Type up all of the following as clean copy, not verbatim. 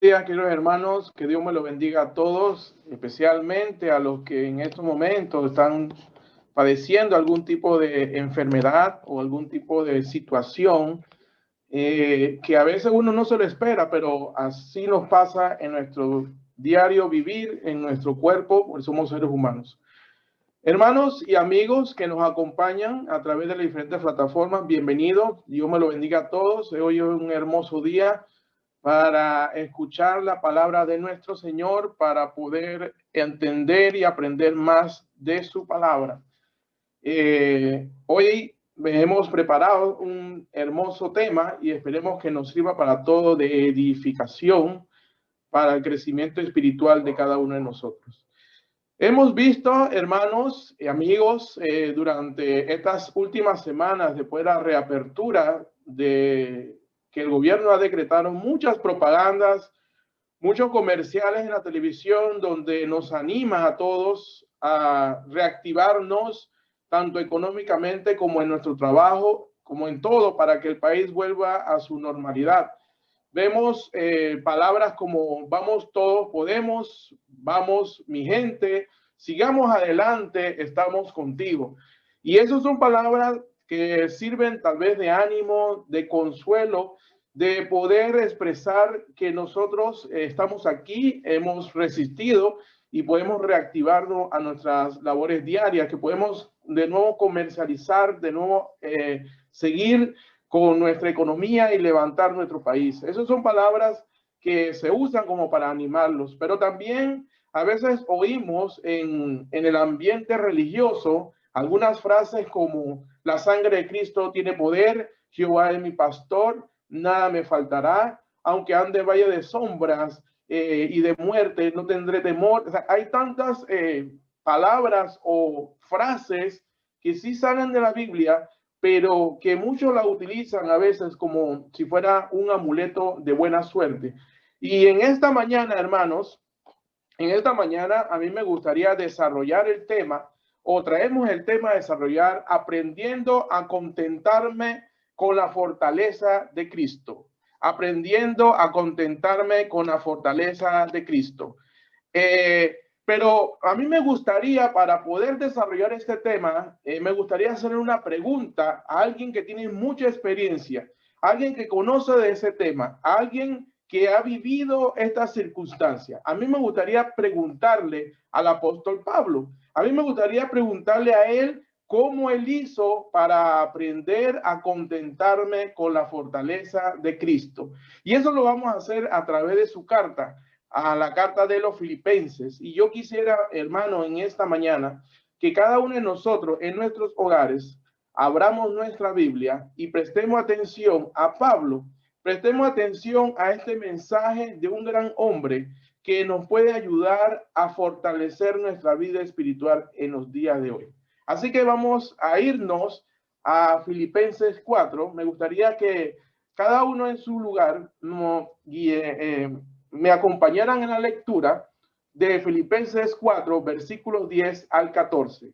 Días, queridos hermanos, que Dios me lo bendiga a todos, especialmente a los que en estos momentos están padeciendo algún tipo de enfermedad o algún tipo de situación que a veces uno no se lo espera, pero así nos pasa en nuestro diario vivir, en nuestro cuerpo, porque somos seres humanos. Hermanos y amigos que nos acompañan a través de las diferentes plataformas, bienvenidos. Dios me lo bendiga a todos. Hoy es un hermoso día para escuchar la palabra de nuestro Señor, para poder entender y aprender más de su palabra. Hoy hemos preparado un hermoso tema y esperemos que nos sirva para todo de edificación, para el crecimiento espiritual de cada uno de nosotros. Hemos visto, hermanos y amigos, durante estas últimas semanas, después de la reapertura de que el gobierno ha decretado, muchas propagandas, muchos comerciales en la televisión donde nos anima a todos a reactivarnos tanto económicamente como en nuestro trabajo, como en todo, para que el país vuelva a su normalidad. Vemos palabras como vamos todos podemos, vamos mi gente, sigamos adelante, estamos contigo. Y esas son palabras que sirven tal vez de ánimo, de consuelo, de poder expresar que nosotros estamos aquí, hemos resistido y podemos reactivarnos a nuestras labores diarias, que podemos de nuevo comercializar, de nuevo seguir con nuestra economía y levantar nuestro país. Esas son palabras que se usan como para animarlos, pero también a veces oímos en el ambiente religioso algunas frases como la sangre de Cristo tiene poder, Jehová es mi pastor, nada me faltará, aunque ande valle de sombras y de muerte, no tendré temor. O sea, hay tantas palabras o frases que sí salen de la Biblia, pero que muchos la utilizan a veces como si fuera un amuleto de buena suerte. Y en esta mañana, hermanos, en esta mañana a mí me gustaría desarrollar el tema, o traemos el tema a desarrollar aprendiendo a contentarme con la fortaleza de Cristo. Aprendiendo a contentarme con la fortaleza de Cristo. Pero a mí me gustaría, para poder desarrollar este tema, me gustaría hacer una pregunta a alguien que tiene mucha experiencia, alguien que conoce de ese tema, alguien que ha vivido esta circunstancia. A mí me gustaría preguntarle al apóstol Pablo, a mí me gustaría preguntarle a él cómo él hizo para aprender a contentarme con la fortaleza de Cristo. Y eso lo vamos a hacer a través de su carta, a la carta de los Filipenses. Y yo quisiera, hermano, en esta mañana, que cada uno de nosotros en nuestros hogares abramos nuestra Biblia y prestemos atención a Pablo, prestemos atención a este mensaje de un gran hombre que nos puede ayudar a fortalecer nuestra vida espiritual en los días de hoy. Así que vamos a irnos a Filipenses 4. Me gustaría que cada uno en su lugar me acompañaran en la lectura de Filipenses 4, versículos 10 al 14.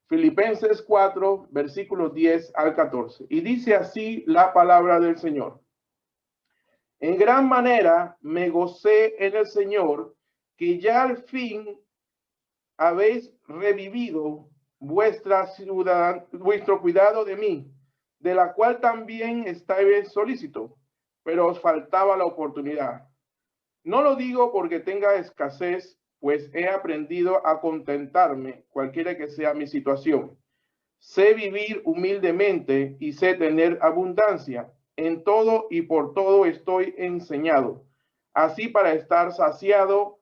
Filipenses 4, versículos 10 al 14. Y dice así la palabra del Señor. En gran manera me gocé en el Señor, que ya al fin habéis revivido vuestro cuidado de mí, de la cual también estáis solícito, pero os faltaba la oportunidad. No lo digo porque tenga escasez, pues he aprendido a contentarme, cualquiera que sea mi situación. Sé vivir humildemente y sé tener abundancia. En todo y por todo estoy enseñado, así para estar saciado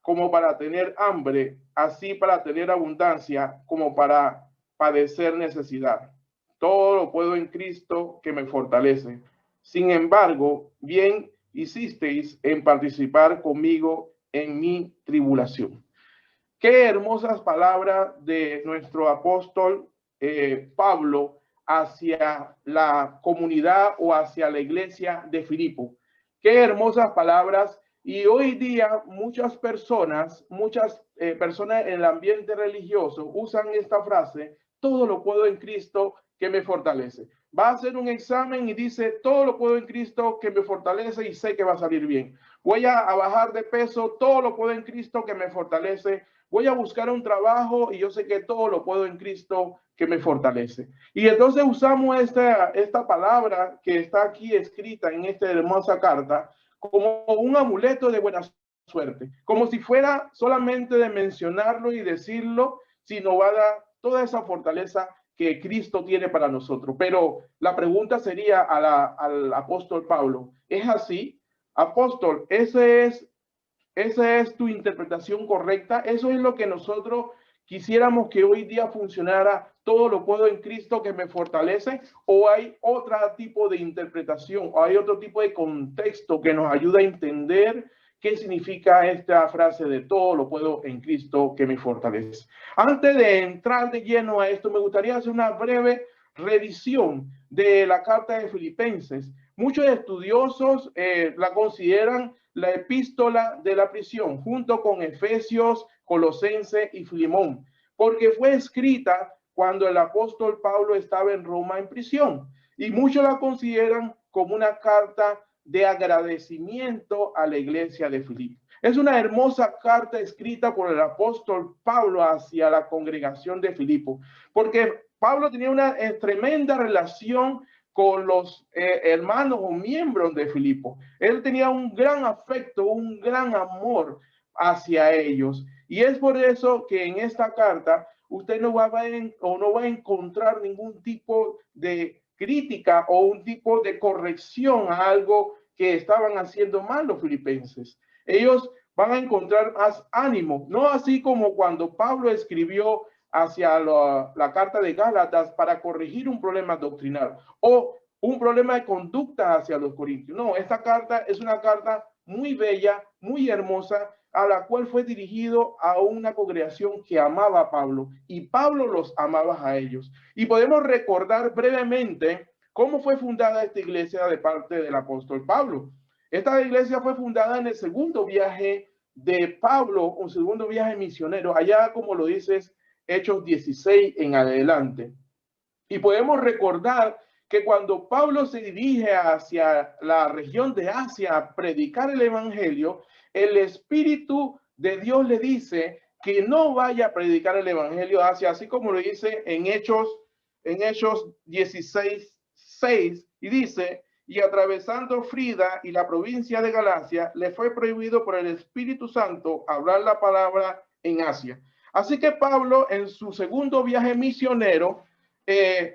como para tener hambre, así para tener abundancia como para padecer necesidad. Todo lo puedo en Cristo que me fortalece. Sin embargo, bien hicisteis en participar conmigo en mi tribulación. Qué hermosas palabras de nuestro apóstol Pablo hacia la comunidad o hacia la iglesia de Filipo. Qué hermosas palabras. Y hoy día muchas personas en el ambiente religioso usan esta frase, todo lo puedo en Cristo que me fortalece. va a hacer un examen y dice, todo lo puedo en Cristo que me fortalece y sé que va a salir bien. Voy a bajar de peso, todo lo puedo en Cristo que me fortalece. Voy a buscar un trabajo y yo sé que todo lo puedo en Cristo que me fortalece. Y entonces usamos esta palabra que está aquí escrita en esta hermosa carta como un amuleto de buena suerte, como si fuera solamente de mencionarlo y decirlo, sino va a dar toda esa fortaleza que Cristo tiene para nosotros. Pero la pregunta sería al apóstol Pablo, ¿es así? Apóstol, esa es tu interpretación correcta. Eso es lo que nosotros quisiéramos que hoy día funcionara. Todo lo puedo en Cristo que me fortalece. O hay otro tipo de interpretación, o hay otro tipo de contexto que nos ayuda a entender qué significa esta frase de todo lo puedo en Cristo que me fortalece. Antes de entrar de lleno a esto, me gustaría hacer una breve revisión de la carta de Filipenses. Muchos estudiosos la consideran la epístola de la prisión, junto con Efesios, Colosense y Filemón, porque fue escrita cuando el apóstol Pablo estaba en Roma en prisión. Y muchos la consideran como una carta de agradecimiento a la iglesia de Filipo. Es una hermosa carta escrita por el apóstol Pablo hacia la congregación de Filipo, porque Pablo tenía una tremenda relación con los hermanos o miembros de Filipo. Él tenía un gran afecto, un gran amor hacia ellos. Y es por eso que en esta carta usted no va a encontrar ningún tipo de crítica o un tipo de corrección a algo que estaban haciendo mal los filipenses. Ellos van a encontrar más ánimo, no así como cuando Pablo escribió hacia la carta de Gálatas para corregir un problema doctrinal o un problema de conducta hacia los corintios. No, esta carta es una carta muy bella, muy hermosa, a la cual fue dirigido a una congregación que amaba a Pablo y Pablo los amaba a ellos. Y podemos recordar brevemente cómo fue fundada esta iglesia de parte del apóstol Pablo. Esta iglesia fue fundada en el segundo viaje de Pablo, un segundo viaje misionero, allá como lo dices, Hechos 16 en adelante. Y podemos recordar que cuando Pablo se dirige hacia la región de Asia a predicar el evangelio, el Espíritu de Dios le dice que no vaya a predicar el evangelio hacia, así como lo dice en Hechos 16, 6, y dice, y atravesando Frida y la provincia de Galacia, le fue prohibido por el Espíritu Santo hablar la palabra en Asia. Así que Pablo, en su segundo viaje misionero,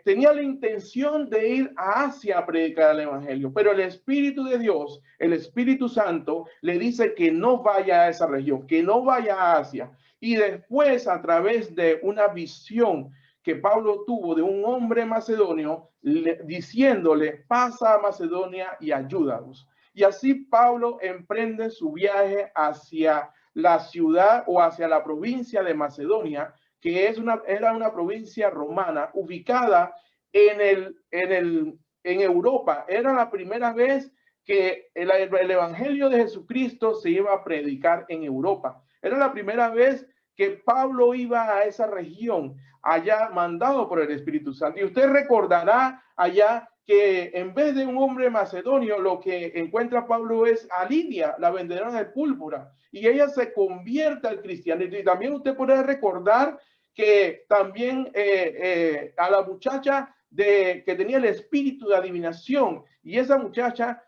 tenía la intención de ir a Asia a predicar el evangelio, pero el Espíritu de Dios, el Espíritu Santo, le dice que no vaya a esa región, que no vaya a Asia. Y después, a través de una visión que Pablo tuvo de un hombre macedonio, diciéndole, pasa a Macedonia y ayúdanos. Y así Pablo emprende su viaje hacia la ciudad o hacia la provincia de Macedonia, que era una provincia romana ubicada en Europa. Era la primera vez que el Evangelio de Jesucristo se iba a predicar en Europa. Era la primera vez que Pablo iba a esa región, allá mandado por el Espíritu Santo. Y usted recordará allá que en vez de un hombre macedonio, lo que encuentra Pablo es a Lidia, la vendedora de púrpura, y ella se convierte al cristianismo. Y también usted puede recordar que también a la muchacha que tenía el espíritu de adivinación, y esa muchacha,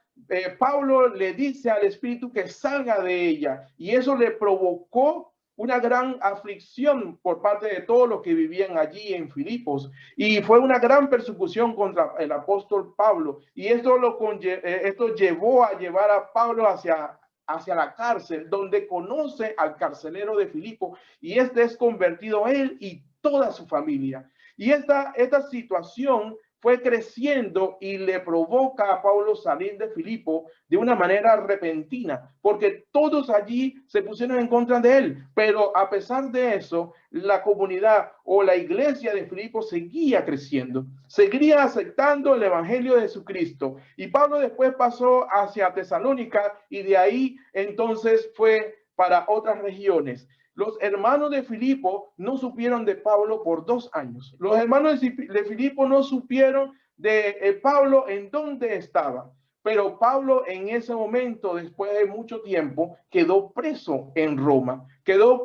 Pablo le dice al espíritu que salga de ella, y eso le provocó una gran aflicción por parte de todos los que vivían allí en Filipos, y fue una gran persecución contra el apóstol Pablo, y esto llevó a llevar a Pablo hacia la cárcel, donde conoce al carcelero de Filipo, y este es convertido él y toda su familia. Y esta situación fue creciendo y le provoca a Pablo salir de Filipo de una manera repentina, porque todos allí se pusieron en contra de él. Pero a pesar de eso, la comunidad o la iglesia de Filipo seguía creciendo, seguía aceptando el evangelio de Jesucristo. Y Pablo después pasó hacia Tesalónica y de ahí entonces fue para otras regiones. Los hermanos de Filipo no supieron de Pablo por 2 años. Los hermanos de Filipo no supieron de Pablo en dónde estaba. Pero Pablo en ese momento, después de mucho tiempo, quedó preso en Roma.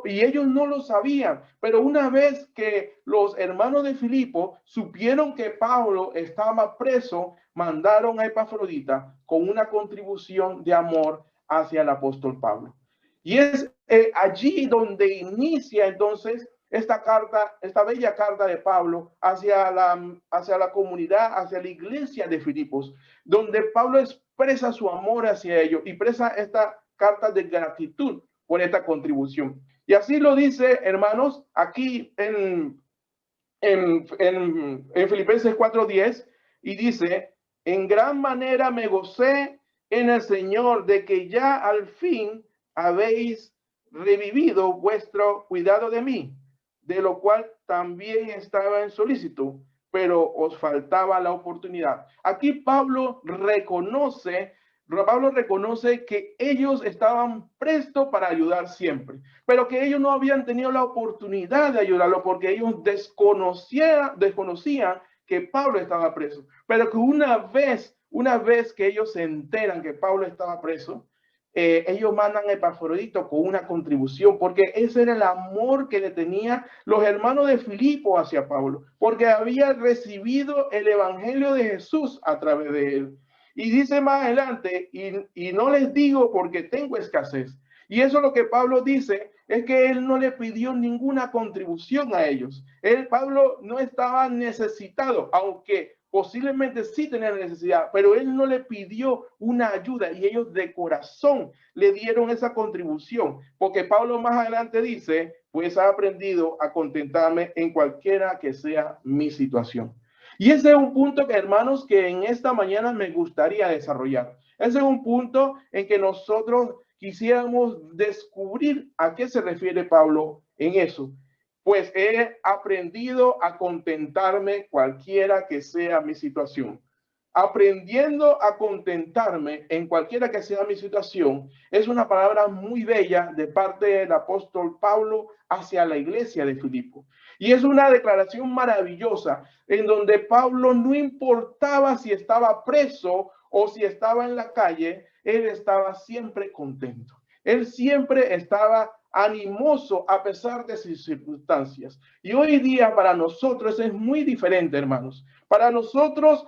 Y ellos no lo sabían. Pero una vez que los hermanos de Filipo supieron que Pablo estaba preso, mandaron a Epafrodita con una contribución de amor hacia el apóstol Pablo. Y es allí donde inicia entonces esta carta, esta bella carta de Pablo hacia la comunidad, hacia la iglesia de Filipos, donde Pablo expresa su amor hacia ellos y expresa esta carta de gratitud por esta contribución. Y así lo dice, hermanos, aquí en Filipenses 4:10, y dice: en gran manera me gocé en el Señor de que ya al fin habéis revivido vuestro cuidado de mí, de lo cual también estaba en solícito, pero os faltaba la oportunidad. Aquí Pablo reconoce que ellos estaban prestos para ayudar siempre, pero que ellos no habían tenido la oportunidad de ayudarlo porque ellos desconocían que Pablo estaba preso. Pero que una vez que ellos se enteran que Pablo estaba preso, ellos mandan a Epafrodito con una contribución, porque ese era el amor que le tenían los hermanos de Filipo hacia Pablo, porque había recibido el evangelio de Jesús a través de él. Y dice más adelante, y no les digo porque tengo escasez. Y eso es lo que Pablo dice, es que él no le pidió ninguna contribución a ellos. Pablo no estaba necesitado, aunque posiblemente sí tenía necesidad, pero él no le pidió una ayuda y ellos de corazón le dieron esa contribución, porque Pablo más adelante dice: pues he aprendido a contentarme en cualquiera que sea mi situación. Y ese es un punto que, hermanos, que en esta mañana me gustaría desarrollar. Ese es un punto en que nosotros quisiéramos descubrir a qué se refiere Pablo en eso. Pues he aprendido a contentarme cualquiera que sea mi situación. Aprendiendo a contentarme en cualquiera que sea mi situación es una palabra muy bella de parte del apóstol Pablo hacia la iglesia de Filipo. Y es una declaración maravillosa en donde Pablo no importaba si estaba preso o si estaba en la calle, él estaba siempre contento. Él siempre estaba animoso a pesar de sus circunstancias. Y hoy día para nosotros es muy diferente, hermanos. Para nosotros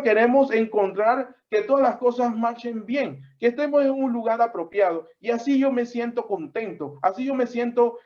queremos encontrar que todas las cosas marchen bien, que estemos en un lugar apropiado. Y así yo me siento contento, así yo me siento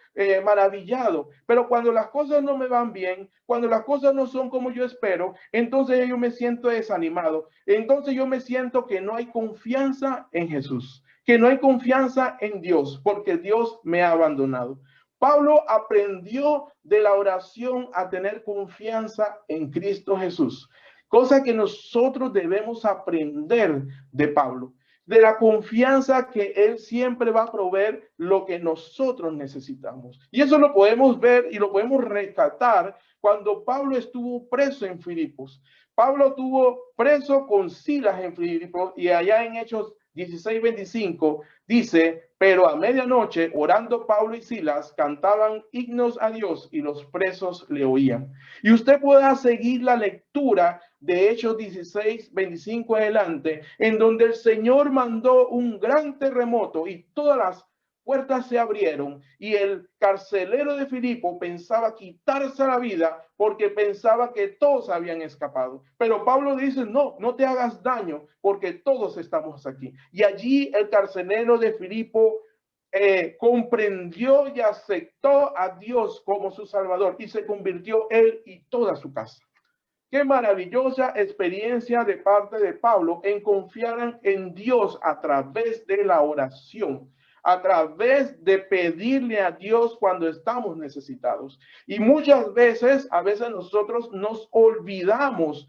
maravillado. Pero cuando las cosas no me van bien, cuando las cosas no son como yo espero, entonces yo me siento desanimado. Entonces yo me siento que no hay confianza en Jesús, que no hay confianza en Dios, porque Dios me ha abandonado. Pablo aprendió de la oración a tener confianza en Cristo Jesús, cosa que nosotros debemos aprender de Pablo, de la confianza que él siempre va a proveer lo que nosotros necesitamos. Y eso lo podemos ver y lo podemos rescatar cuando Pablo estuvo preso en Filipos. Pablo estuvo preso con Silas en Filipos, y allá en Hechos 16:25 dice: pero a medianoche, orando Pablo y Silas, cantaban himnos a Dios y los presos le oían. Y usted pueda seguir la lectura de Hechos 16:25 adelante, en donde el Señor mandó un gran terremoto y todas las puertas se abrieron, y el carcelero de Filipo pensaba quitarse la vida porque pensaba que todos habían escapado. Pero Pablo dice: no, no te hagas daño porque todos estamos aquí. Y allí el carcelero de Filipo comprendió y aceptó a Dios como su Salvador, y se convirtió él y toda su casa. Qué maravillosa experiencia de parte de Pablo en confiar en Dios a través de la oración, a través de pedirle a Dios cuando estamos necesitados. Y muchas veces, nosotros nos olvidamos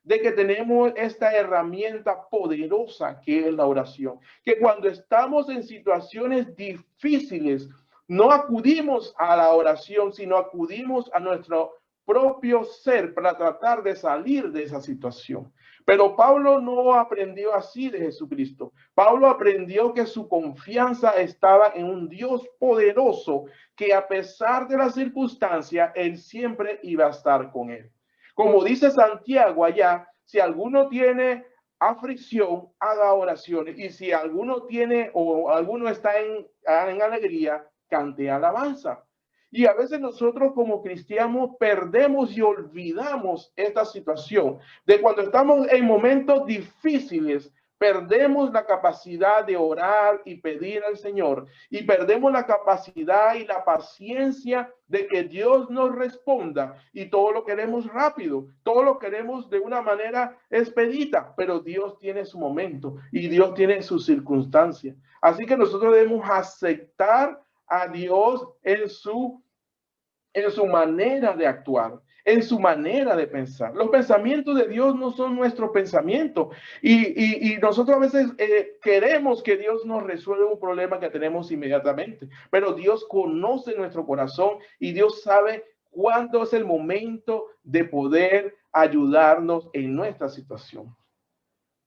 de que tenemos esta herramienta poderosa que es la oración, que cuando estamos en situaciones difíciles, no acudimos a la oración, sino acudimos a nuestro propio ser para tratar de salir de esa situación. Pero Pablo no aprendió así de Jesucristo. Pablo aprendió que su confianza estaba en un Dios poderoso, que a pesar de las circunstancias, él siempre iba a estar con él. Como dice Santiago allá, si alguno tiene aflicción, haga oraciones. Y si alguno tiene o alguno está en alegría, cante alabanza. Y a veces nosotros como cristianos perdemos y olvidamos esta situación de cuando estamos en momentos difíciles. Perdemos la capacidad de orar y pedir al Señor y perdemos la capacidad y la paciencia de que Dios nos responda y todo lo queremos rápido, todo lo queremos de una manera expedita, pero Dios tiene su momento y Dios tiene su circunstancia. Así que nosotros debemos aceptar a Dios en su manera de actuar, en su manera de pensar. Los pensamientos de Dios no son nuestro pensamiento y nosotros a veces queremos que Dios nos resuelva un problema que tenemos inmediatamente, pero Dios conoce nuestro corazón y Dios sabe cuándo es el momento de poder ayudarnos en nuestra situación.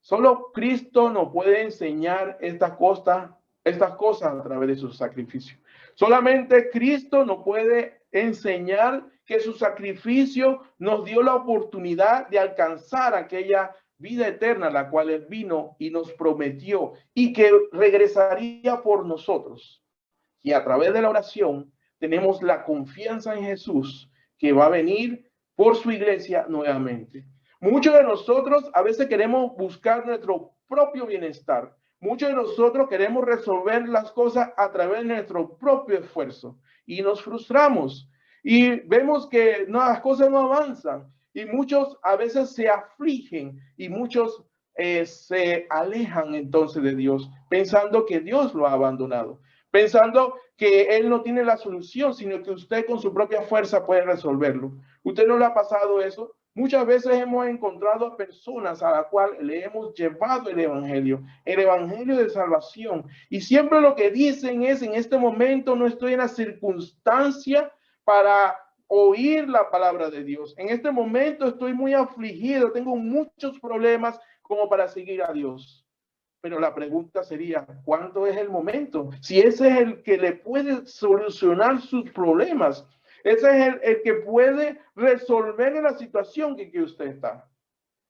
Solo Cristo nos puede enseñar estas cosas a través de su sacrificio. Solamente Cristo nos puede enseñar que su sacrificio nos dio la oportunidad de alcanzar aquella vida eterna, la cual Él vino y nos prometió y que regresaría por nosotros. Y a través de la oración tenemos la confianza en Jesús que va a venir por su iglesia nuevamente. Muchos de nosotros a veces queremos buscar nuestro propio bienestar. Muchos de nosotros queremos resolver las cosas a través de nuestro propio esfuerzo y nos frustramos y vemos que no, las cosas no avanzan y muchos a veces se afligen y muchos se alejan entonces de Dios pensando que Dios lo ha abandonado, pensando que Él no tiene la solución, sino que usted con su propia fuerza puede resolverlo. ¿Usted no le ha pasado eso? Muchas veces hemos encontrado a personas a las cuales le hemos llevado el evangelio de salvación. Y siempre lo que dicen es, en este momento no estoy en la circunstancia para oír la palabra de Dios. En este momento estoy muy afligido, tengo muchos problemas como para seguir a Dios. Pero la pregunta sería, ¿cuándo es el momento? Si ese es el que le puede solucionar sus problemas, ese es el que puede resolver la situación que usted está.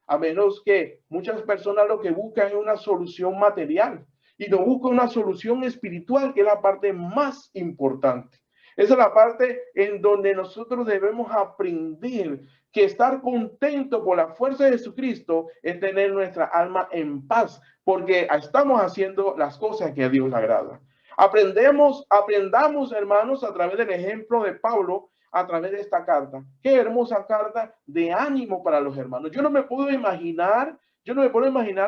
A menos que muchas personas lo que buscan es una solución material y no buscan una solución espiritual, que es la parte más importante. Esa es la parte en donde nosotros debemos aprender que estar contento por la fuerza de Jesucristo es tener nuestra alma en paz, porque estamos haciendo las cosas que a Dios le agrada. Aprendamos, hermanos, a través del ejemplo de Pablo, a través de esta carta. Qué hermosa carta de ánimo para los hermanos. Yo no me puedo imaginar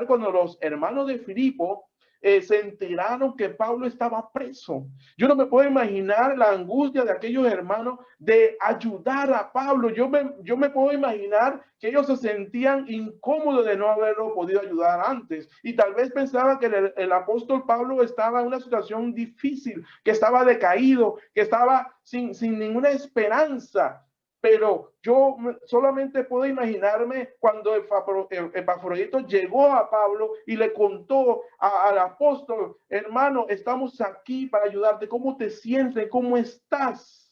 cuando los hermanos de Filipo se enteraron que Pablo estaba preso. Yo no me puedo imaginar la angustia de aquellos hermanos de ayudar a Pablo. Yo me puedo imaginar que ellos se sentían incómodos de no haberlo podido ayudar antes. Y tal vez pensaban que el apóstol Pablo estaba en una situación difícil, que estaba decaído, que estaba sin ninguna esperanza. Pero yo solamente puedo imaginarme cuando Epafrodito llegó a Pablo y le contó al apóstol, hermano, estamos aquí para ayudarte, ¿cómo te sientes? ¿Cómo estás?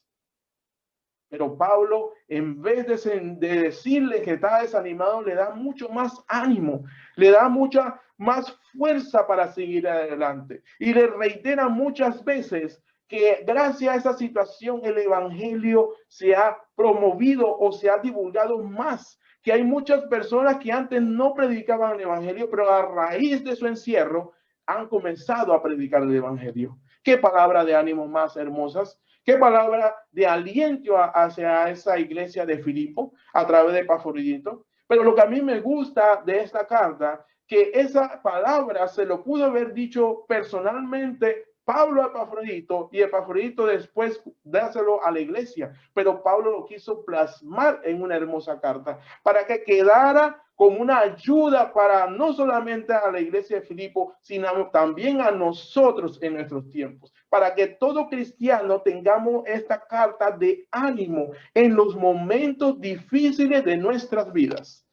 Pero Pablo, en vez de decirle que está desanimado, le da mucho más ánimo, le da mucha más fuerza para seguir adelante. Y le reitera muchas veces que gracias a esa situación el evangelio se ha promovido o se ha divulgado más, que hay muchas personas que antes no predicaban el evangelio, pero a raíz de su encierro han comenzado a predicar el evangelio. Qué palabra de ánimo más hermosas, qué palabra de aliento hacia esa iglesia de Filipo a través de Epafrodito. Pero lo que a mí me gusta de esta carta, que esa palabra se lo pudo haber dicho personalmente Pablo a Epafrodito y Epafrodito después dárselo a la iglesia, pero Pablo lo quiso plasmar en una hermosa carta para que quedara como una ayuda para no solamente a la iglesia de Filipo, sino también a nosotros en nuestros tiempos, para que todo cristiano tengamos esta carta de ánimo en los momentos difíciles de nuestras vidas.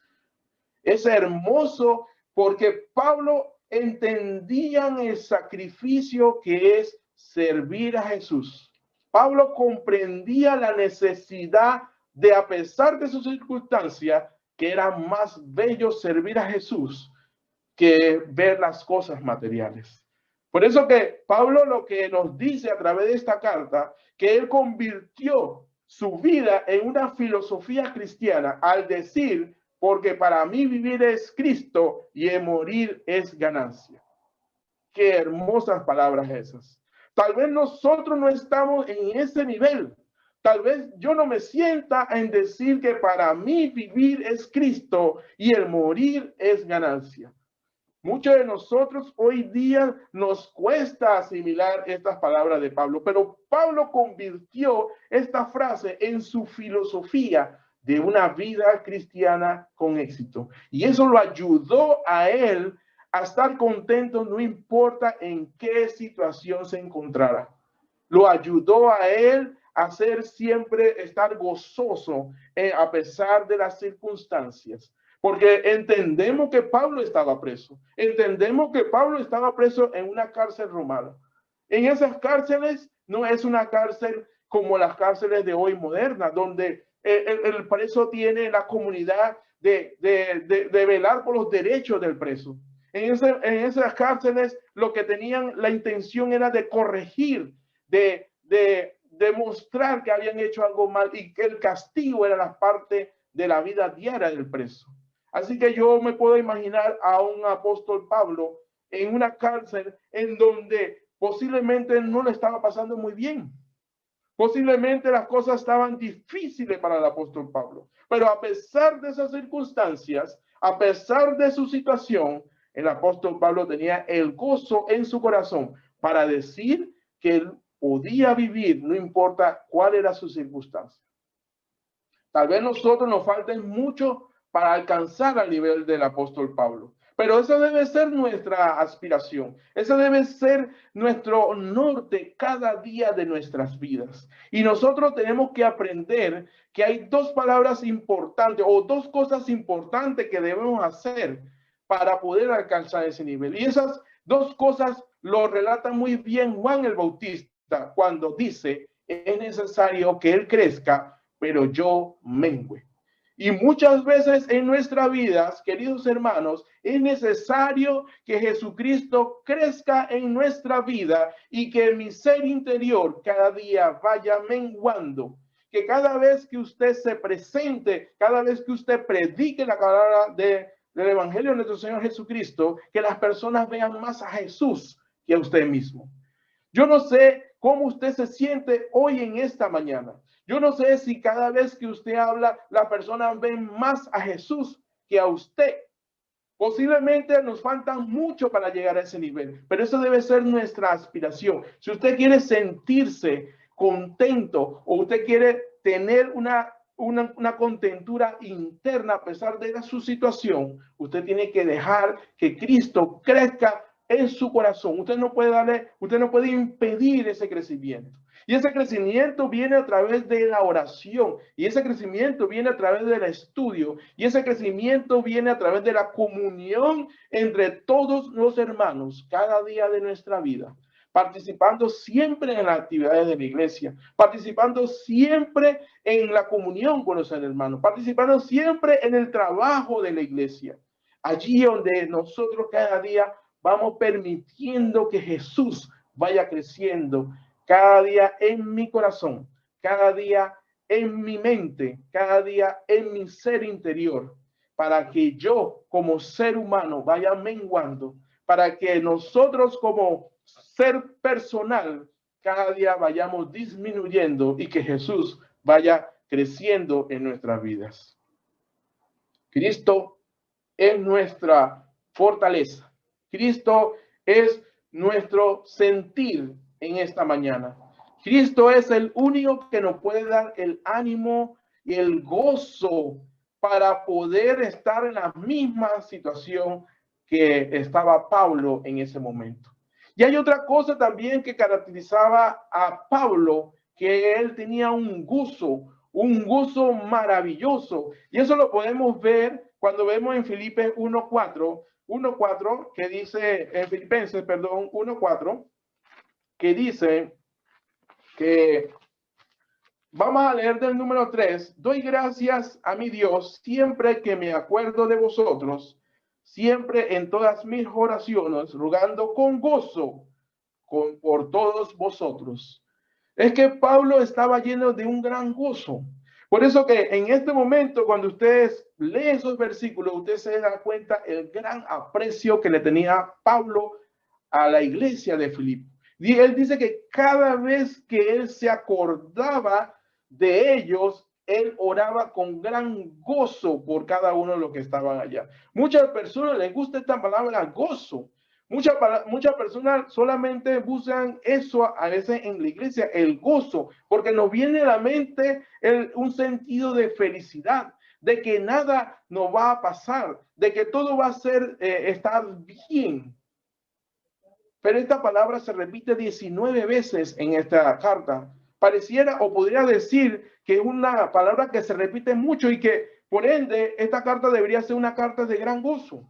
Es hermoso porque Pablo entendían el sacrificio que es servir a Jesús. Pablo comprendía la necesidad de, a pesar de sus circunstancias, que era más bello servir a Jesús que ver las cosas materiales. Por eso que Pablo lo que nos dice a través de esta carta, que él convirtió su vida en una filosofía cristiana al decir, porque para mí vivir es Cristo y el morir es ganancia. Qué hermosas palabras esas. Tal vez nosotros no estamos en ese nivel. Tal vez yo no me sienta en decir que para mí vivir es Cristo y el morir es ganancia. Muchos de nosotros hoy día nos cuesta asimilar estas palabras de Pablo, pero Pablo convirtió esta frase en su filosofía de una vida cristiana con éxito. Y eso lo ayudó a él a estar contento, no importa en qué situación se encontrara. Lo ayudó a él a ser siempre, estar gozoso a pesar de las circunstancias. Porque entendemos que Pablo estaba preso. Entendemos que Pablo estaba preso en una cárcel romana. En esas cárceles no es una cárcel como las cárceles de hoy modernas, donde el preso tiene la comunidad de velar por los derechos del preso. En esas cárceles lo que tenían la intención era de corregir, de demostrar que habían hecho algo mal y que el castigo era la parte de la vida diaria del preso. Así que yo me puedo imaginar a un apóstol Pablo en una cárcel en donde posiblemente no le estaba pasando muy bien. Posiblemente las cosas estaban difíciles para el apóstol Pablo. Pero a pesar de esas circunstancias, a pesar de su situación, el apóstol Pablo tenía el gozo en su corazón para decir que él podía vivir, no importa cuál era su circunstancia. Tal vez nosotros nos falte mucho para alcanzar al nivel del apóstol Pablo. Pero esa debe ser nuestra aspiración. Ese debe ser nuestro norte cada día de nuestras vidas. Y nosotros tenemos que aprender que hay dos palabras importantes o dos cosas importantes que debemos hacer para poder alcanzar ese nivel. Y esas dos cosas lo relata muy bien Juan el Bautista cuando dice, es necesario que él crezca, pero yo mengüe. Y muchas veces en nuestras vidas, queridos hermanos, es necesario que Jesucristo crezca en nuestra vida y que mi ser interior cada día vaya menguando. Que cada vez que usted se presente, cada vez que usted predique la palabra del Evangelio de nuestro Señor Jesucristo, que las personas vean más a Jesús que a usted mismo. Yo no sé cómo usted se siente hoy en esta mañana. Yo no sé si cada vez que usted habla, la persona ve más a Jesús que a usted. Posiblemente nos falta mucho para llegar a ese nivel, pero eso debe ser nuestra aspiración. Si usted quiere sentirse contento o usted quiere tener una contentura interna a pesar de su situación, usted tiene que dejar que Cristo crezca en su corazón. Usted no puede impedir ese crecimiento. Y ese crecimiento viene a través de la oración, y ese crecimiento viene a través del estudio, y ese crecimiento viene a través de la comunión entre todos los hermanos cada día de nuestra vida, participando siempre en las actividades de la iglesia, participando siempre en la comunión con los hermanos, participando siempre en el trabajo de la iglesia, allí donde nosotros cada día vamos permitiendo que Jesús vaya creciendo cada día en mi corazón, cada día en mi mente, cada día en mi ser interior, para que yo como ser humano vaya menguando, para que nosotros como ser personal cada día vayamos disminuyendo y que Jesús vaya creciendo en nuestras vidas. Cristo es nuestra fortaleza. Cristo es nuestro sentir en esta mañana. Cristo es el único que nos puede dar el ánimo y el gozo para poder estar en la misma situación que estaba Pablo en ese momento. Y hay otra cosa también que caracterizaba a Pablo, que él tenía un gozo maravilloso. Y eso lo podemos ver cuando vemos en Filipenses 1:4, que dice, en Filipenses, perdón, 1:4, que dice que Vamos a leer del número 3. Doy gracias a mi Dios siempre que me acuerdo de vosotros, siempre en todas mis oraciones, rogando con gozo por todos vosotros. Es que Pablo estaba lleno de un gran gozo. Por eso que en este momento, cuando ustedes leen esos versículos, ustedes se dan cuenta el gran aprecio que le tenía Pablo a la iglesia de Filipo. Y él dice que cada vez que él se acordaba de ellos, él oraba con gran gozo por cada uno de los que estaban allá. Muchas personas les gusta esta palabra gozo. Muchas personas solamente buscan eso a veces en la iglesia, el gozo, porque nos viene a la mente un sentido de felicidad, de que nada nos va a pasar, de que todo va a ser, estar bien. Pero esta palabra se repite 19 veces en esta carta. Pareciera o podría decir que es una palabra que se repite mucho y que por ende esta carta debería ser una carta de gran gozo.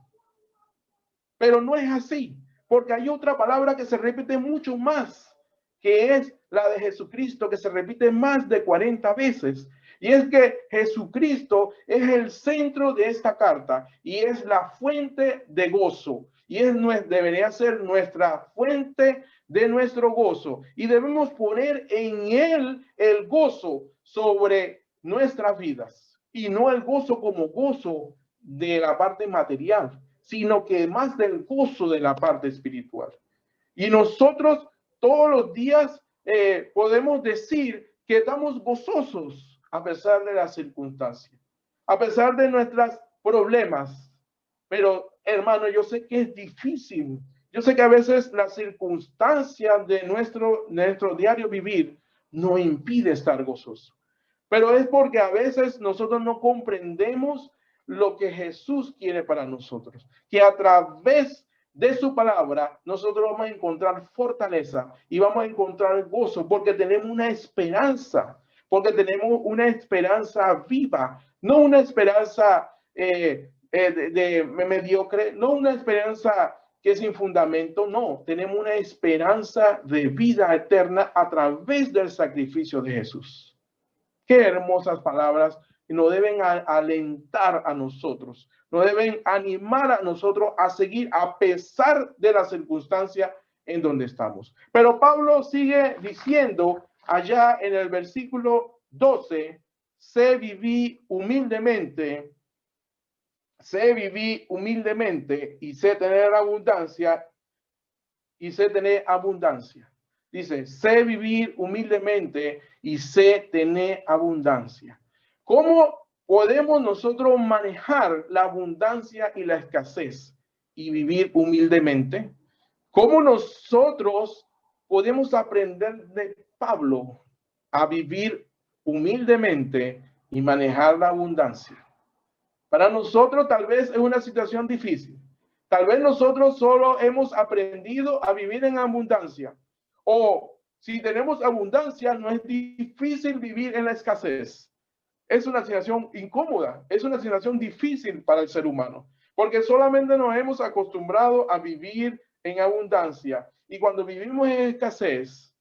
Pero no es así, porque hay otra palabra que se repite mucho más, que es la de Jesucristo, que se repite más de 40 veces. Y es que Jesucristo es el centro de esta carta y es la fuente de gozo. Y debería ser nuestra fuente de nuestro gozo. Y debemos poner en él el gozo sobre nuestras vidas. Y no el gozo como gozo de la parte material, sino que más del gozo de la parte espiritual. Y nosotros todos los días podemos decir que estamos gozosos a pesar de las circunstancias, a pesar de nuestros problemas. Pero, hermano, yo sé que es difícil. Yo sé que a veces las circunstancias de nuestro diario vivir no impide estar gozoso. Pero es porque a veces nosotros no comprendemos lo que Jesús quiere para nosotros, que a través de su palabra nosotros vamos a encontrar fortaleza y vamos a encontrar gozo porque tenemos una esperanza, viva, no una esperanza de mediocre, no una esperanza que es sin fundamento, no, tenemos una esperanza de vida eterna a través del sacrificio de Jesús. Qué hermosas palabras nos deben alentar a nosotros, nos deben animar a nosotros a seguir a pesar de la circunstancia en donde estamos. Pero Pablo sigue diciendo allá en el versículo 12, sé vivir humildemente y sé tener abundancia Dice, sé vivir humildemente y sé tener abundancia. ¿Cómo podemos nosotros manejar la abundancia y la escasez y vivir humildemente? ¿Cómo nosotros podemos aprender de Pablo a vivir humildemente y manejar la abundancia? Para nosotros tal vez es una situación difícil. Tal vez nosotros solo hemos aprendido a vivir en abundancia. O si tenemos abundancia, no es difícil vivir en la escasez. Es una situación incómoda, es una situación difícil para el ser humano, porque solamente nos hemos acostumbrado a vivir en abundancia. Y cuando vivimos en escasez,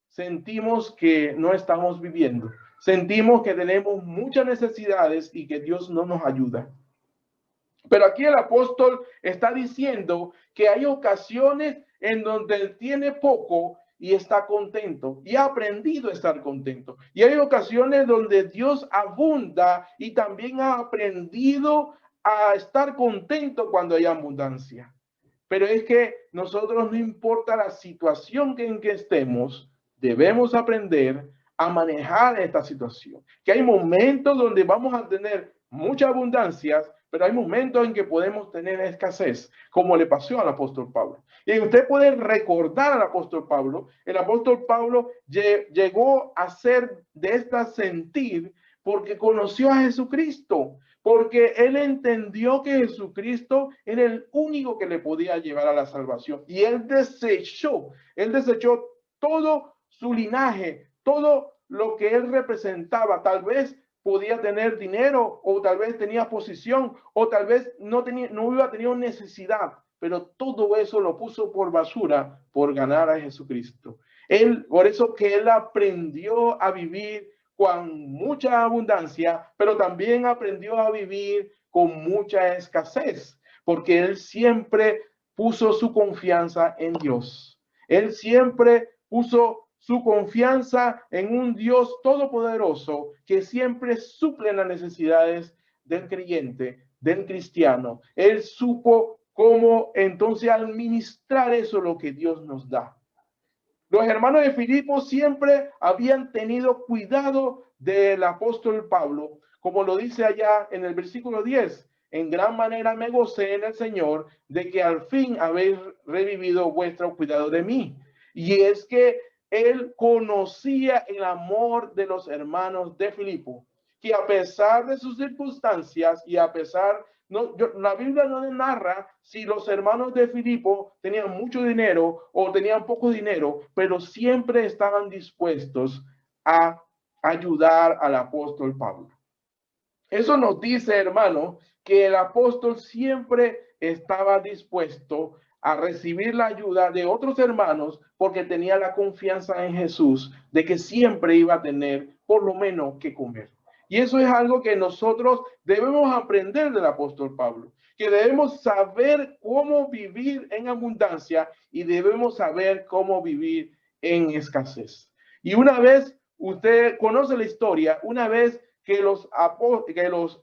sentimos que no estamos viviendo. Sentimos que tenemos muchas necesidades y que Dios no nos ayuda. Pero aquí el apóstol está diciendo que hay ocasiones en donde él tiene poco y está contento y ha aprendido a estar contento. Y hay ocasiones donde Dios abunda y también ha aprendido a estar contento cuando hay abundancia. Pero es que nosotros, no importa la situación en que estemos, debemos aprender a manejar esta situación. Que hay momentos donde vamos a tener mucha abundancia, pero hay momentos en que podemos tener escasez, como le pasó al apóstol Pablo. Y usted puede recordar al apóstol Pablo. El apóstol Pablo llegó a ser de esta sentir porque conoció a Jesucristo, porque él entendió que Jesucristo era el único que le podía llevar a la salvación. Y él desechó todo su linaje, todo lo que él representaba. Tal vez podía tener dinero, o tal vez tenía posición, o tal vez no hubiera tenido necesidad, pero todo eso lo puso por basura por ganar a Jesucristo. Por eso que él aprendió a vivir con mucha abundancia, pero también aprendió a vivir con mucha escasez, porque él siempre puso su confianza en Dios. Él siempre puso su confianza en un Dios todopoderoso que siempre suple las necesidades del creyente, del cristiano. Él supo cómo entonces administrar eso, lo que Dios nos da. Los hermanos de Filipo siempre habían tenido cuidado del apóstol Pablo, como lo dice allá en el versículo 10. En gran manera me gocé en el Señor de que al fin habéis revivido vuestro cuidado de mí. Y es que él conocía el amor de los hermanos de Filipo, que a pesar de sus circunstancias y a pesar la Biblia no narra si los hermanos de Filipo tenían mucho dinero o tenían poco dinero, pero siempre estaban dispuestos a ayudar al apóstol Pablo. Eso nos dice, hermano, que el apóstol siempre estaba dispuesto a recibir la ayuda de otros hermanos porque tenía la confianza en Jesús de que siempre iba a tener por lo menos que comer. Y eso es algo que nosotros debemos aprender del apóstol Pablo, que debemos saber cómo vivir en abundancia y debemos saber cómo vivir en escasez. Y una vez, usted conoce la historia, una vez que los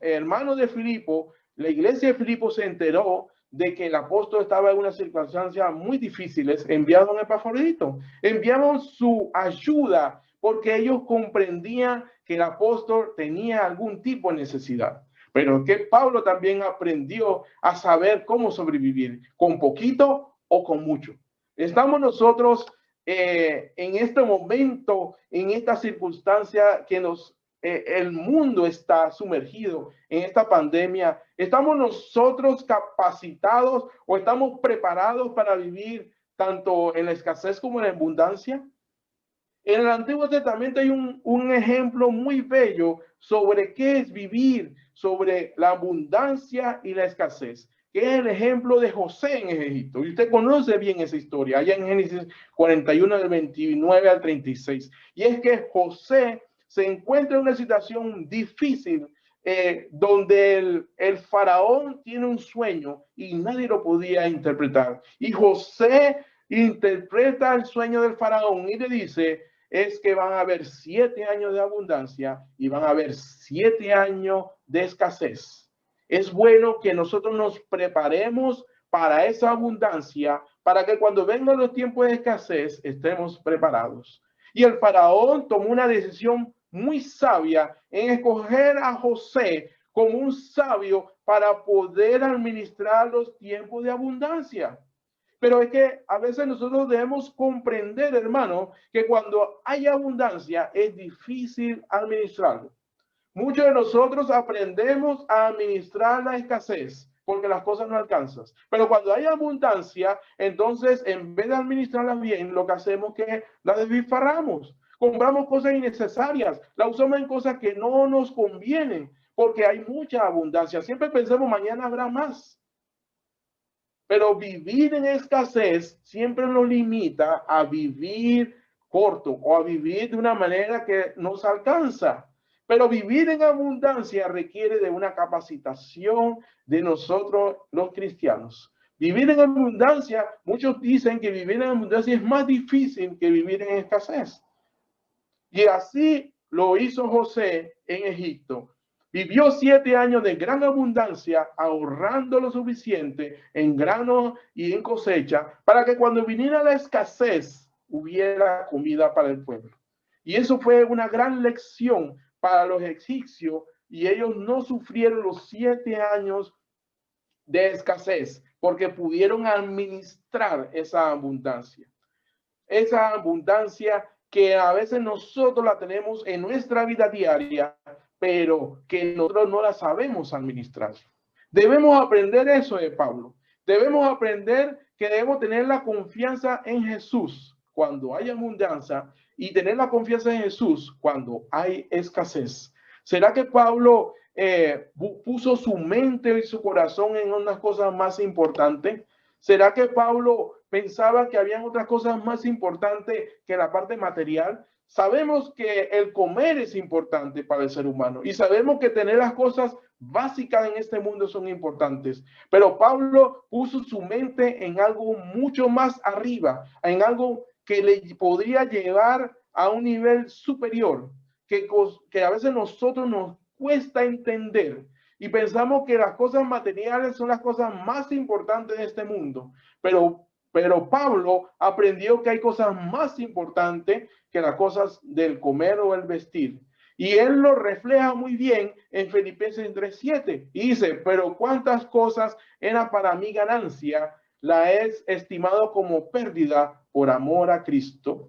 hermanos de Filipo, la iglesia de Filipo se enteró de que el apóstol estaba en unas circunstancias muy difíciles, enviaron a Epafrodito, enviaron su ayuda porque ellos comprendían que el apóstol tenía algún tipo de necesidad. Pero que Pablo también aprendió a saber cómo sobrevivir, con poquito o con mucho. Estamos nosotros en este momento, en esta circunstancia que el mundo está sumergido en esta pandemia. ¿Estamos nosotros capacitados o estamos preparados para vivir tanto en la escasez como en la abundancia? En el Antiguo Testamento hay un ejemplo muy bello sobre qué es vivir, sobre la abundancia y la escasez, que es el ejemplo de José en Egipto. Y usted conoce bien esa historia, allá en Génesis 41, del 29 al 36. Y es que José se encuentra en una situación difícil donde el faraón tiene un sueño y nadie lo podía interpretar. Y José interpreta el sueño del faraón y le dice, es que van a haber 7 años de abundancia y van a haber 7 años de escasez. Es bueno que nosotros nos preparemos para esa abundancia, para que cuando vengan los tiempos de escasez estemos preparados. Y el faraón tomó una decisión muy sabia en escoger a José como un sabio para poder administrar los tiempos de abundancia. Pero es que a veces nosotros debemos comprender, hermano, que cuando hay abundancia es difícil administrarlo. Muchos de nosotros aprendemos a administrar la escasez porque las cosas no alcanzan. Pero cuando hay abundancia, entonces en vez de administrarla bien, lo que hacemos es que la despilfarramos. Compramos cosas innecesarias, la usamos en cosas que no nos convienen porque hay mucha abundancia. Siempre pensamos mañana habrá más. Pero vivir en escasez siempre nos limita a vivir corto o a vivir de una manera que nos alcanza. Pero vivir en abundancia requiere de una capacitación de nosotros los cristianos. Vivir en abundancia, muchos dicen que vivir en abundancia es más difícil que vivir en escasez. Y así lo hizo José en Egipto. Vivió 7 años de gran abundancia, ahorrando lo suficiente en grano y en cosecha, para que cuando viniera la escasez hubiera comida para el pueblo. Y eso fue una gran lección para los egipcios, y ellos no sufrieron los 7 años de escasez, porque pudieron administrar esa abundancia. Esa abundancia que a veces nosotros la tenemos en nuestra vida diaria, pero que nosotros no la sabemos administrar. Debemos aprender eso de Pablo. Debemos aprender que debemos tener la confianza en Jesús cuando hay abundancia y tener la confianza en Jesús cuando hay escasez. ¿Será que Pablo puso su mente y su corazón en unas cosas más importantes? ¿Será que Pablo pensaba que habían otras cosas más importantes que la parte material? Sabemos que el comer es importante para el ser humano y sabemos que tener las cosas básicas en este mundo son importantes. Pero Pablo puso su mente en algo mucho más arriba, en algo que le podría llevar a un nivel superior, que a veces nosotros nos cuesta entender y pensamos que las cosas materiales son las cosas más importantes de este mundo. Pero Pablo aprendió que hay cosas más importantes que las cosas del comer o el vestir. Y él lo refleja muy bien en Filipenses 3:7. Y dice, pero cuántas cosas eran para mí ganancia, la he estimado como pérdida por amor a Cristo.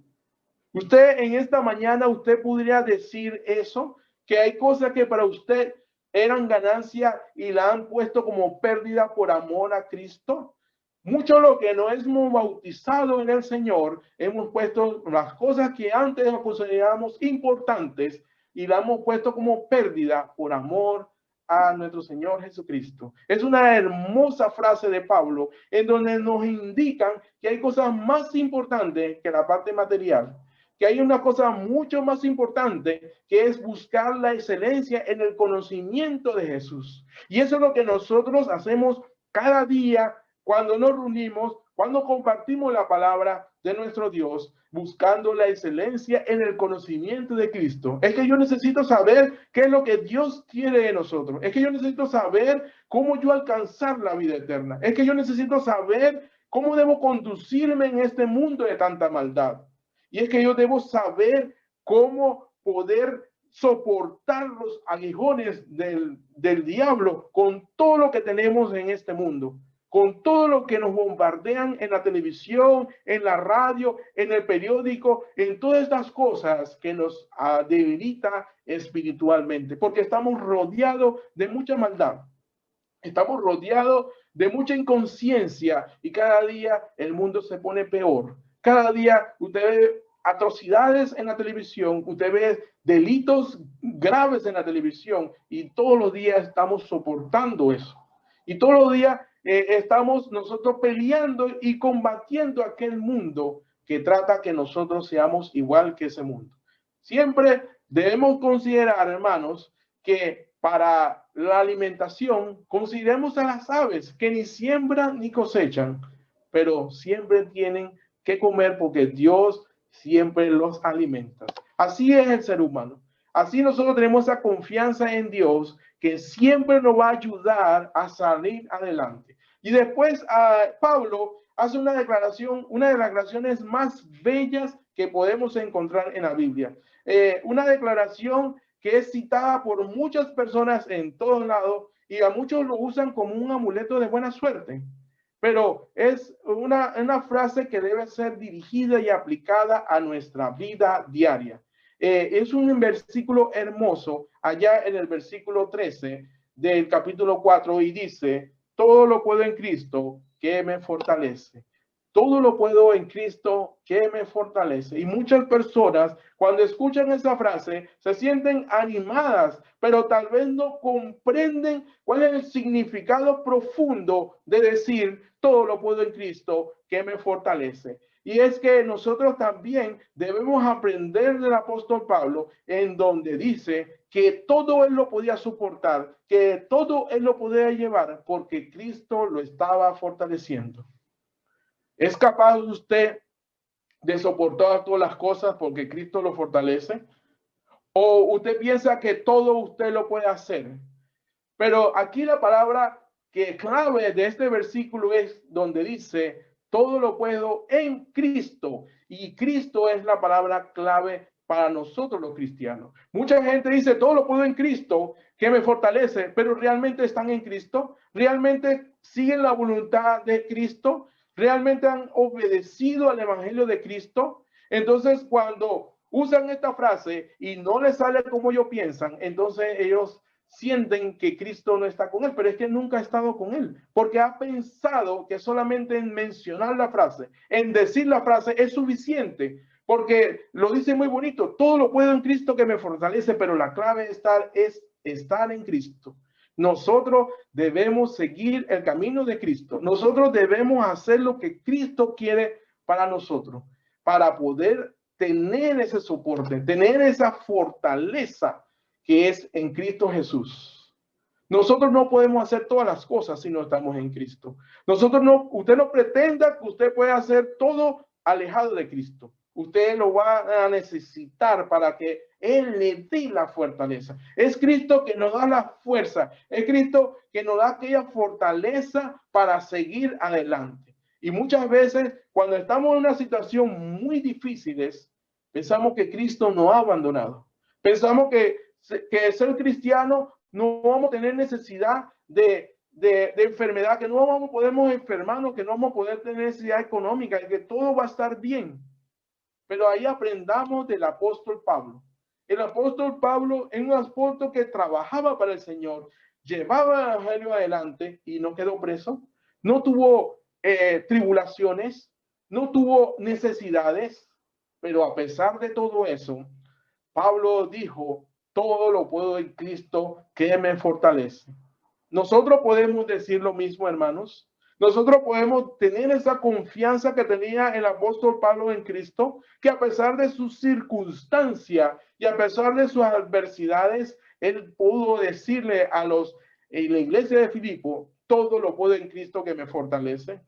Usted en esta mañana, usted podría decir eso, que hay cosas que para usted eran ganancia y la han puesto como pérdida por amor a Cristo. Mucho lo que no hemos bautizado en el Señor, hemos puesto las cosas que antes considerábamos importantes y la hemos puesto como pérdida por amor a nuestro Señor Jesucristo. Es una hermosa frase de Pablo en donde nos indican que hay cosas más importantes que la parte material, que hay una cosa mucho más importante que es buscar la excelencia en el conocimiento de Jesús. Y eso es lo que nosotros hacemos cada día cuando nos reunimos, cuando compartimos la palabra de nuestro Dios, buscando la excelencia en el conocimiento de Cristo. Es que yo necesito saber qué es lo que Dios quiere de nosotros. Es que yo necesito saber cómo yo alcanzar la vida eterna. Es que yo necesito saber cómo debo conducirme en este mundo de tanta maldad. Y es que yo debo saber cómo poder soportar los aguijones del diablo con todo lo que tenemos en este mundo, con todo lo que nos bombardean en la televisión, en la radio, en el periódico, en todas estas cosas que nos debilita espiritualmente, porque estamos rodeados de mucha maldad, estamos rodeados de mucha inconsciencia y cada día el mundo se pone peor. Cada día usted ve atrocidades en la televisión, usted ve delitos graves en la televisión y todos los días estamos soportando eso. Y todos los días estamos nosotros peleando y combatiendo aquel mundo que trata que nosotros seamos igual que ese mundo. Siempre debemos considerar, hermanos, que para la alimentación consideremos a las aves que ni siembran ni cosechan, pero siempre tienen que comer porque Dios siempre los alimenta. Así es el ser humano. Así nosotros tenemos esa confianza en Dios que siempre nos va a ayudar a salir adelante. Y después Pablo hace una declaración, una de las declaraciones más bellas que podemos encontrar en la Biblia. Una declaración que es citada por muchas personas en todos lados y a muchos lo usan como un amuleto de buena suerte. Pero es una frase que debe ser dirigida y aplicada a nuestra vida diaria. Es un versículo hermoso, allá en el versículo 13 del capítulo 4, y dice, todo lo puedo en Cristo que me fortalece. Todo lo puedo en Cristo que me fortalece. Y muchas personas, cuando escuchan esa frase, se sienten animadas, pero tal vez no comprenden cuál es el significado profundo de decir, todo lo puedo en Cristo que me fortalece. Y es que nosotros también debemos aprender del apóstol Pablo, en donde dice que todo él lo podía soportar, que todo él lo podía llevar, porque Cristo lo estaba fortaleciendo. ¿Es capaz usted de soportar todas las cosas porque Cristo lo fortalece? ¿O usted piensa que todo usted lo puede hacer? Pero aquí la palabra que clave de este versículo es donde dice, todo lo puedo en Cristo. Y Cristo es la palabra clave para nosotros los cristianos. Mucha gente dice, todo lo puedo en Cristo, que me fortalece, pero ¿realmente están en Cristo? ¿Realmente siguen la voluntad de Cristo? ¿Realmente han obedecido al evangelio de Cristo? Entonces, cuando usan esta frase y no les sale como ellos piensan, entonces ellos sienten que Cristo no está con él, pero es que nunca ha estado con él, porque ha pensado que solamente en mencionar la frase, en decir la frase es suficiente, porque lo dice muy bonito, todo lo puedo en Cristo que me fortalece, pero la clave es estar en Cristo. Nosotros debemos seguir el camino de Cristo. Nosotros debemos hacer lo que Cristo quiere para nosotros, para poder tener ese soporte, tener esa fortaleza que es en Cristo Jesús. Nosotros no podemos hacer todas las cosas si no estamos en Cristo. Usted no pretenda que usted pueda hacer todo alejado de Cristo. Usted lo va a necesitar para que Él le dé la fortaleza. Es Cristo que nos da la fuerza. Es Cristo que nos da aquella fortaleza para seguir adelante. Y muchas veces, cuando estamos en una situación muy difícil, pensamos que Cristo nos ha abandonado. Pensamos que ser cristiano no vamos a tener necesidad de enfermedad, que no podemos enfermarnos, que no vamos a poder tener necesidad económica y que todo va a estar bien. Pero ahí aprendamos del apóstol Pablo. El apóstol Pablo es un apóstol que trabajaba para el Señor, llevaba el evangelio adelante y no quedó preso, no tuvo tribulaciones, no tuvo necesidades, pero a pesar de todo eso, Pablo dijo: todo lo puedo en Cristo que me fortalece. Nosotros podemos decir lo mismo, hermanos. Nosotros podemos tener esa confianza que tenía el apóstol Pablo en Cristo, que a pesar de sus circunstancias y a pesar de sus adversidades, él pudo decirle en la iglesia de Filipo: todo lo puedo en Cristo que me fortalece.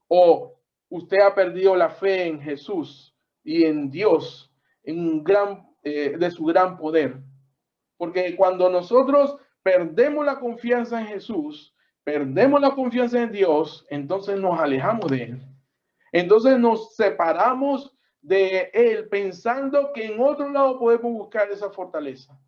O usted ha perdido la fe en Jesús y en Dios, de su gran poder. Porque cuando nosotros perdemos la confianza en Jesús, perdemos la confianza en Dios, entonces nos alejamos de Él. Entonces nos separamos de Él pensando que en otro lado podemos buscar esa fortaleza.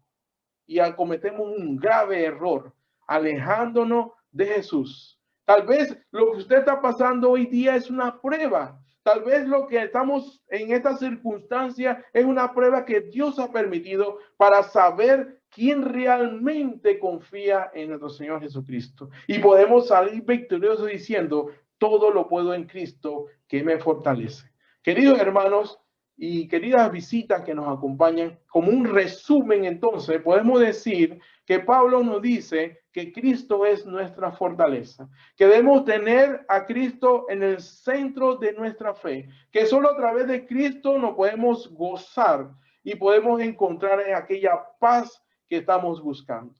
Y cometemos un grave error, alejándonos de Jesús. Tal vez lo que usted está pasando hoy día es una prueba. Tal vez lo que estamos en esta circunstancia es una prueba que Dios ha permitido para saber quién realmente confía en nuestro Señor Jesucristo. Y podemos salir victoriosos diciendo: todo lo puedo en Cristo que me fortalece. Queridos hermanos y queridas visitas que nos acompañan, como un resumen, entonces, podemos decir que Pablo nos dice que Cristo es nuestra fortaleza, que debemos tener a Cristo en el centro de nuestra fe, que solo a través de Cristo nos podemos gozar y podemos encontrar aquella paz que estamos buscando.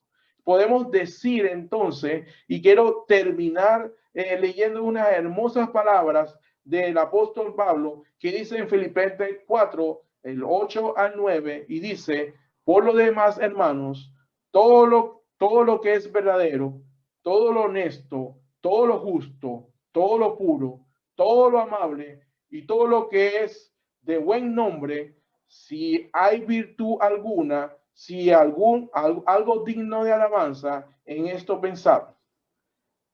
Podemos decir entonces, y quiero terminar leyendo unas hermosas palabras del apóstol Pablo, que dice en Filipenses 4, el 8 al 9, y dice: por lo demás, hermanos, todo lo que es verdadero, todo lo honesto, todo lo justo, todo lo puro, todo lo amable y todo lo que es de buen nombre, si hay virtud alguna, si algo digno de alabanza, en esto pensad.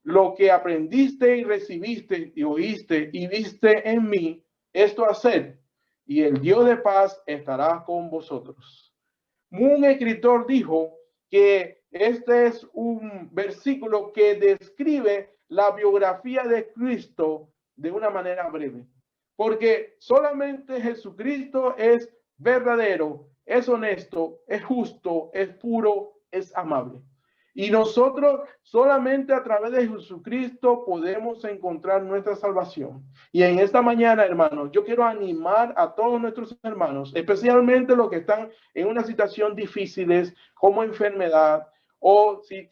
Lo que aprendiste y recibiste y oíste y viste en mí, esto haced, y el Dios de paz estará con vosotros. Un escritor dijo que este es un versículo que describe la biografía de Cristo de una manera breve, porque solamente Jesucristo es verdadero, es honesto, es justo, es puro, es amable. Y nosotros solamente a través de Jesucristo podemos encontrar nuestra salvación. Y en esta mañana, hermanos, yo quiero animar a todos nuestros hermanos, especialmente los que están en una situación difícil como enfermedad, o si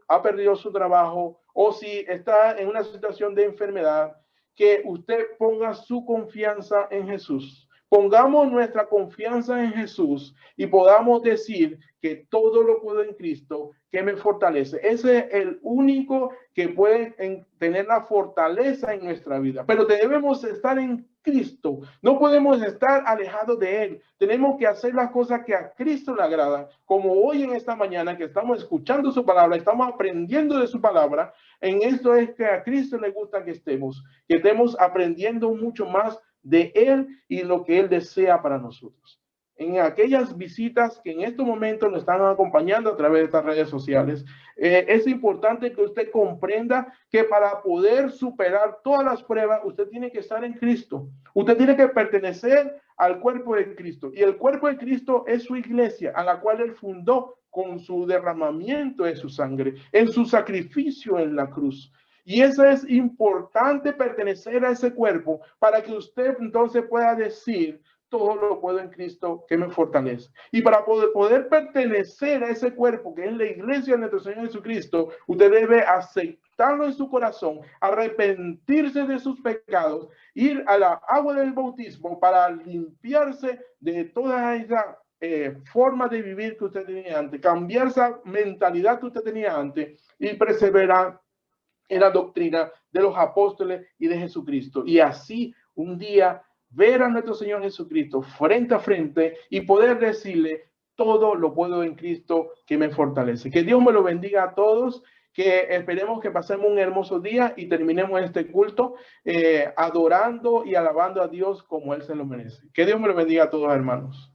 ha perdido su trabajo, o si está en una situación de enfermedad, que usted ponga su confianza en Jesús. Pongamos nuestra confianza en Jesús y podamos decir que todo lo puedo en Cristo que me fortalece. Ese es el único que puede tener la fortaleza en nuestra vida. Pero debemos estar en Cristo. No podemos estar alejados de Él. Tenemos que hacer las cosas que a Cristo le agradan. Como hoy en esta mañana que estamos escuchando su palabra, estamos aprendiendo de su palabra. En esto es que a Cristo le gusta que estemos aprendiendo mucho más de Él y lo que Él desea para nosotros. En aquellas visitas que en estos momentos nos están acompañando a través de estas redes sociales, es importante que usted comprenda que para poder superar todas las pruebas, usted tiene que estar en Cristo. Usted tiene que pertenecer al cuerpo de Cristo. Y el cuerpo de Cristo es su iglesia, a la cual Él fundó con su derramamiento de su sangre, en su sacrificio en la cruz. Y eso es importante, pertenecer a ese cuerpo, para que usted entonces pueda decir: todo lo puedo en Cristo que me fortalece. Y para poder pertenecer a ese cuerpo que es la iglesia de nuestro Señor Jesucristo, usted debe aceptarlo en su corazón, arrepentirse de sus pecados, ir a la agua del bautismo para limpiarse de toda esa forma de vivir que usted tenía antes, cambiar esa mentalidad que usted tenía antes y perseverar en la doctrina de los apóstoles y de Jesucristo. Y así un día ver a nuestro Señor Jesucristo frente a frente y poder decirle, todo lo puedo en Cristo que me fortalece. Que Dios me lo bendiga a todos, que esperemos que pasemos un hermoso día y terminemos este culto adorando y alabando a Dios como Él se lo merece. Que Dios me lo bendiga a todos, hermanos.